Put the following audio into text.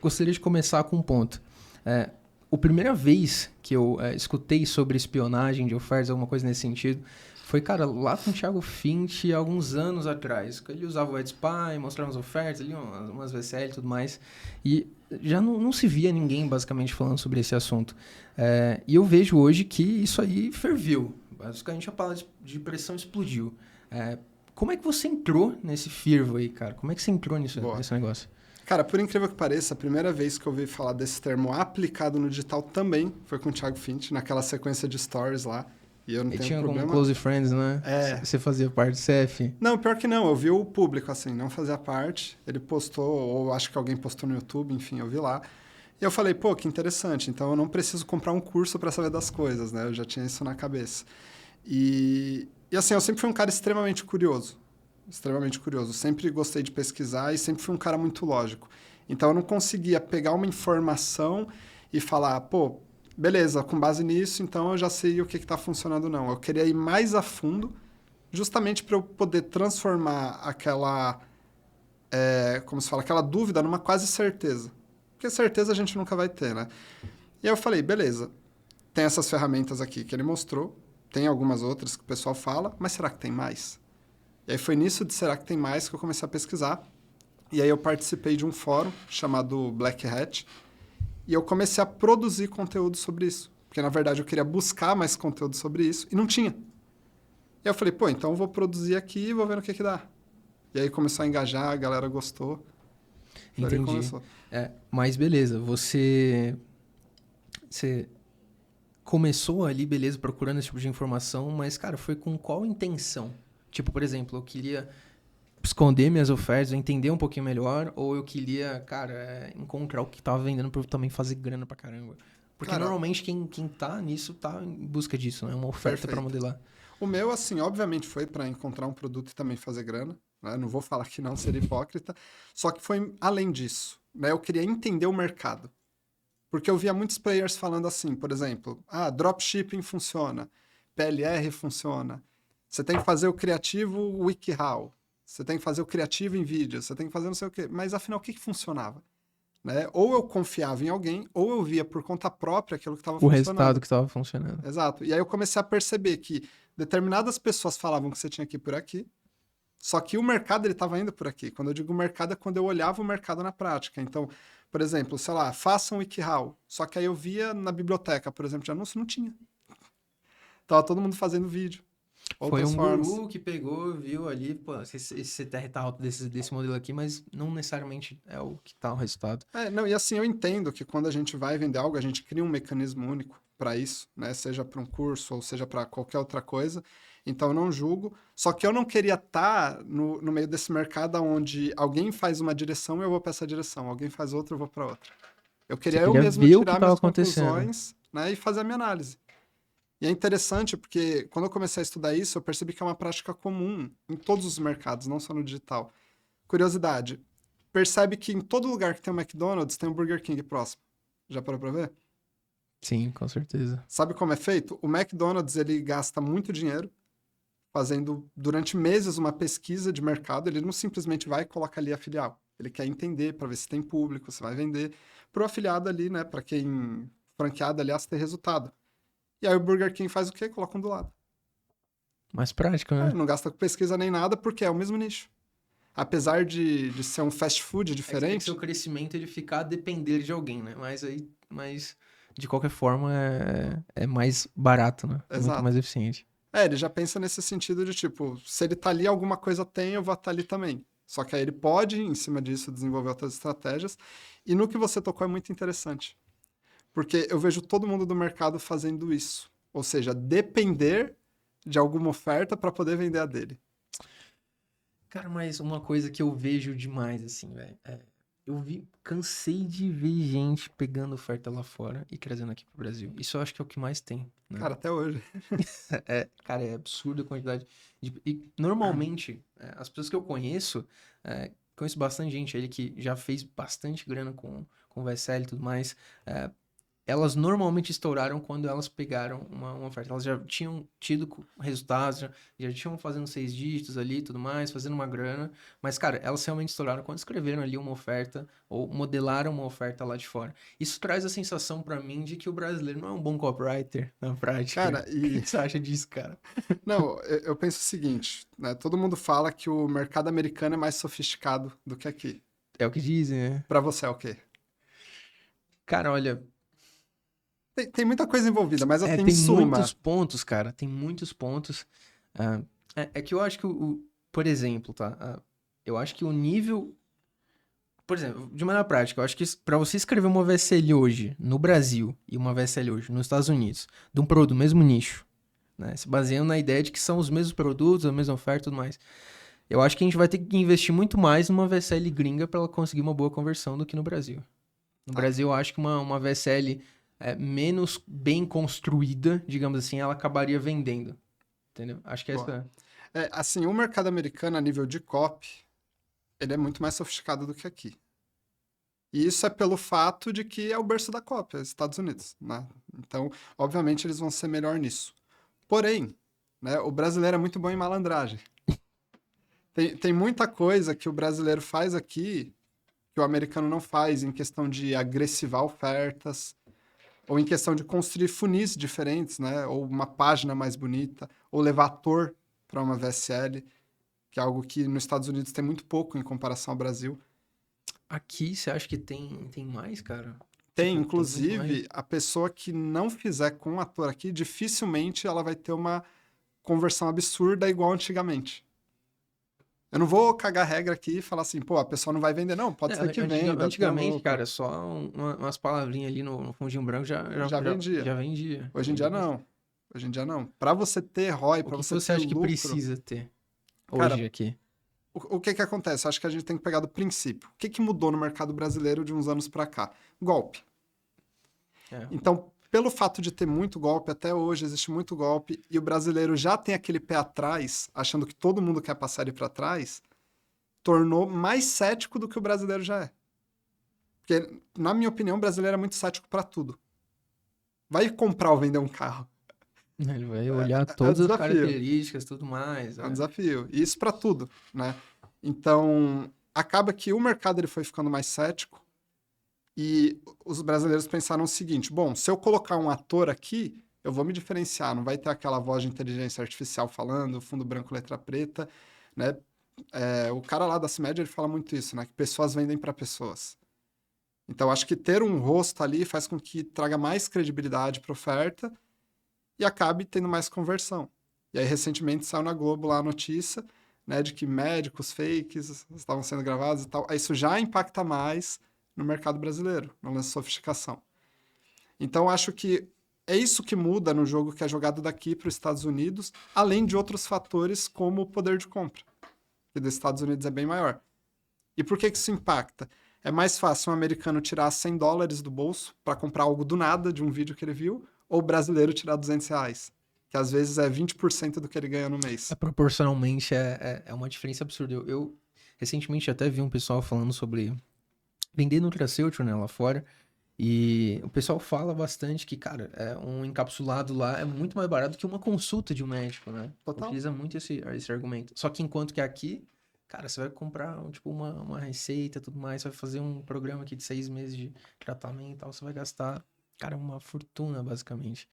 gostaria de começar com um ponto. A primeira vez que eu escutei sobre espionagem de ofertas, alguma coisa nesse sentido, foi, cara, lá com o Thiago Finch, alguns anos atrás. Ele usava o AdSpy, mostrava as ofertas, ali, umas VSL e tudo mais. E já não se via ninguém, basicamente, falando sobre esse assunto. E eu vejo hoje que isso aí ferveu. Basicamente, a panela de pressão explodiu. Como é que você entrou nesse fervo aí, cara? Como é que você entrou nesse negócio? Cara, por incrível que pareça, a primeira vez que eu ouvi falar desse termo aplicado no digital também foi com o Thiago Finch, naquela sequência de stories lá. E eu não tenho tinha problema. Como Close Friends, né? Você fazia parte do CF? Não, pior que não. Eu vi o público, assim, não fazia parte. Ele postou, ou acho que alguém postou no YouTube, enfim, eu vi lá. E eu falei, pô, que interessante. Então eu não preciso comprar um curso para saber das coisas, né? Eu já tinha isso na cabeça. E assim, eu sempre fui um cara extremamente curioso. Extremamente curioso. Sempre gostei de pesquisar e sempre fui um cara muito lógico. Então eu não conseguia pegar uma informação e falar, pô, beleza, com base nisso, então eu já sei o que está funcionando, não. Eu queria ir mais a fundo, justamente para eu poder transformar aquela, como se fala, aquela dúvida numa quase certeza. Porque certeza a gente nunca vai ter, né? E aí eu falei, beleza, tem essas ferramentas aqui que ele mostrou, tem algumas outras que o pessoal fala, mas será que tem mais? E aí foi nisso de será que tem mais que eu comecei a pesquisar. E aí eu participei de um fórum chamado Black Hat, e eu comecei a produzir conteúdo sobre isso. Porque, na verdade, eu queria buscar mais conteúdo sobre isso, e não tinha. E aí eu falei, pô, então eu vou produzir aqui e vou ver no que dá. E aí começou a engajar, a galera gostou. Entendi. Começou. Mas beleza, você começou ali, beleza, procurando esse tipo de informação, mas, cara, foi com qual intenção? Tipo, por exemplo, eu queria esconder minhas ofertas, entender um pouquinho melhor, ou eu queria, cara, encontrar o que tava vendendo pra eu também fazer grana pra caramba? Porque normalmente quem tá nisso tá em busca disso, né? Uma oferta para modelar. O meu, assim, obviamente foi para encontrar um produto e também fazer grana, né? Não vou falar que não, seria hipócrita. Só que foi além disso, né? Eu queria entender o mercado. Porque eu via muitos players falando assim, por exemplo, dropshipping funciona, PLR funciona, você tem que fazer o criativo WikiHow, você tem que fazer o criativo em vídeo, você tem que fazer não sei o quê. Mas afinal, o que funcionava? Né? Ou eu confiava em alguém, ou eu via por conta própria aquilo que estava funcionando. O resultado que estava funcionando. Exato. E aí eu comecei a perceber que determinadas pessoas falavam que você tinha que ir por aqui, só que o mercado ele estava indo por aqui. Quando eu digo mercado é quando eu olhava o mercado na prática. Então, por exemplo, sei lá, façam WikiHow. Só que aí eu via na biblioteca, por exemplo, de anúncio, não tinha. Tava todo mundo fazendo vídeo. Foi um guru que pegou, viu ali, pô, esse CTR tá alto desse modelo aqui, mas não necessariamente é o que tá o resultado. Não, e assim, eu entendo que quando a gente vai vender algo, a gente cria um mecanismo único para isso, né? Seja para um curso ou seja para qualquer outra coisa. Então, eu não julgo. Só que eu não queria estar no meio desse mercado onde alguém faz uma direção e eu vou para essa direção. Alguém faz outra, eu vou para outra. Eu queria eu mesmo tirar minhas conclusões, né, e fazer a minha análise. E é interessante porque quando eu comecei a estudar isso, eu percebi que é uma prática comum em todos os mercados, não só no digital. Curiosidade, percebe que em todo lugar que tem um McDonald's, tem um Burger King próximo. Já parou pra ver? Sim, com certeza. Sabe como é feito? O McDonald's, ele gasta muito dinheiro fazendo durante meses uma pesquisa de mercado. Ele não simplesmente vai e coloca ali a filial. Ele quer entender para ver se tem público, se vai vender. Para o afiliado ali, né? Para quem franqueado, aliás, ter resultado. E aí o Burger King faz o quê? Coloca um do lado. Mais prático, né? Não gasta com pesquisa nem nada porque é o mesmo nicho. Apesar de ser um fast food diferente... É que seu crescimento ele ficar a depender de alguém, né? Mas de qualquer forma é mais barato, né? É muito mais eficiente. Ele já pensa nesse sentido de tipo, se ele tá ali, alguma coisa tem, eu vou estar ali também. Só que aí ele pode, em cima disso, desenvolver outras estratégias. E no que você tocou é muito interessante. Porque eu vejo todo mundo do mercado fazendo isso. Ou seja, depender de alguma oferta para poder vender a dele. Cara, mas uma coisa que eu vejo demais, assim, velho, cansei de ver gente pegando oferta lá fora e trazendo aqui pro Brasil. Isso eu acho que é o que mais tem, né? Cara, até hoje. Cara, é absurda a quantidade E normalmente, as pessoas que eu conheço bastante gente aí que já fez bastante grana com VSL e tudo mais, elas normalmente estouraram quando elas pegaram uma oferta. Elas já tinham tido resultados, já tinham fazendo 6 dígitos ali e tudo mais, fazendo uma grana. Mas, cara, elas realmente estouraram quando escreveram ali uma oferta ou modelaram uma oferta lá de fora. Isso traz a sensação pra mim de que o brasileiro não é um bom copywriter na prática. Cara, O que que você acha disso, cara? não, eu penso o seguinte, né? Todo mundo fala que o mercado americano é mais sofisticado do que aqui. É o que dizem, né? Pra você é o quê? Cara, olha, Tem muita coisa envolvida, mas assim, em tem suma, muitos pontos, cara. Tem muitos pontos. Ah, é que eu acho que, por exemplo, tá? Eu acho que o nível. Por exemplo, de maneira prática, eu acho que para você escrever uma VSL hoje no Brasil e uma VSL hoje nos Estados Unidos, de um produto do mesmo nicho, né? Se baseando na ideia de que são os mesmos produtos, a mesma oferta e tudo mais. Eu acho que a gente vai ter que investir muito mais numa VSL gringa para ela conseguir uma boa conversão do que no Brasil. No ah, Brasil, eu acho que uma VSL menos bem construída, digamos assim, ela acabaria vendendo. Entendeu? Acho que boa. essa. Assim, o mercado americano a nível de copy, ele é muito mais sofisticado do que aqui. E isso é pelo fato de que é o berço da cópia, Estados Unidos, né? Então, obviamente, eles vão ser melhor nisso. Porém, né, o brasileiro é muito bom em malandragem. Tem muita coisa que o brasileiro faz aqui que o americano não faz em questão de agressivar ofertas, ou em questão de construir funis diferentes, né? Ou uma página mais bonita, ou levar ator para uma VSL, que é algo que nos Estados Unidos tem muito pouco em comparação ao Brasil. Aqui, você acha que tem mais, cara? Tem, Tipo, tem muito mais. inclusive, a pessoa que não fizer com um ator aqui, dificilmente ela vai ter uma conversão absurda igual antigamente. Eu não vou cagar regra aqui e falar assim, pô, a pessoa não vai vender. Não, pode ser que venda, tenha Antigamente, lucro. cara, só umas palavrinhas ali no fundinho branco Já vendia. já vendia. Hoje em dia Vendia não. bastante. Hoje em dia não. Para você ter ROI, O para que que você você ter acha que lucro, precisa ter hoje cara, aqui? o que que acontece? Acho que a gente tem que pegar do princípio. O que que mudou no mercado brasileiro de uns anos para cá? Golpe. É, Então, pelo fato de ter muito golpe, até hoje existe muito golpe, e o brasileiro já tem aquele pé atrás, achando que todo mundo quer passar ele para trás, tornou mais cético do que o brasileiro já é. Porque, na minha opinião, o brasileiro é muito cético para tudo. Vai comprar ou vender um carro. ele vai olhar É um todas as desafio. características e tudo mais. É um desafio. E isso para tudo, né? Então, acaba que o mercado ele foi ficando mais cético e os brasileiros pensaram o seguinte: bom, se eu colocar um ator aqui, eu vou me diferenciar, não vai ter aquela voz de inteligência artificial falando, fundo branco, letra preta, né? O cara lá da CIMED, ele fala muito isso, né? Que pessoas vendem para pessoas. Então, acho que ter um rosto ali faz com que traga mais credibilidade para a oferta e acabe tendo mais conversão. E aí, recentemente, saiu na Globo lá a notícia, né, de que médicos fakes estavam sendo gravados e tal. Aí isso já impacta mais no mercado brasileiro, no lance de sofisticação. Então, acho que é isso que muda no jogo que é jogado daqui para os Estados Unidos, além de outros fatores como o poder de compra, que dos Estados Unidos é bem maior. E por que isso impacta? É mais fácil um americano tirar US$ 100 do bolso para comprar algo do nada de um vídeo que ele viu, ou o brasileiro tirar R$ 200, que às vezes é 20% do que ele ganha no mês. Proporcionalmente é uma diferença absurda. Eu recentemente até vi um pessoal falando sobre vender nutracêutico, né, lá fora. E o pessoal fala bastante que, cara, um encapsulado lá é muito mais barato que uma consulta de um médico, né? Total. Utiliza muito esse argumento. Só que enquanto que aqui, cara, você vai comprar, tipo, uma receita e tudo mais, você vai fazer um programa aqui de 6 meses de tratamento e tal, você vai gastar, cara, uma fortuna, basicamente.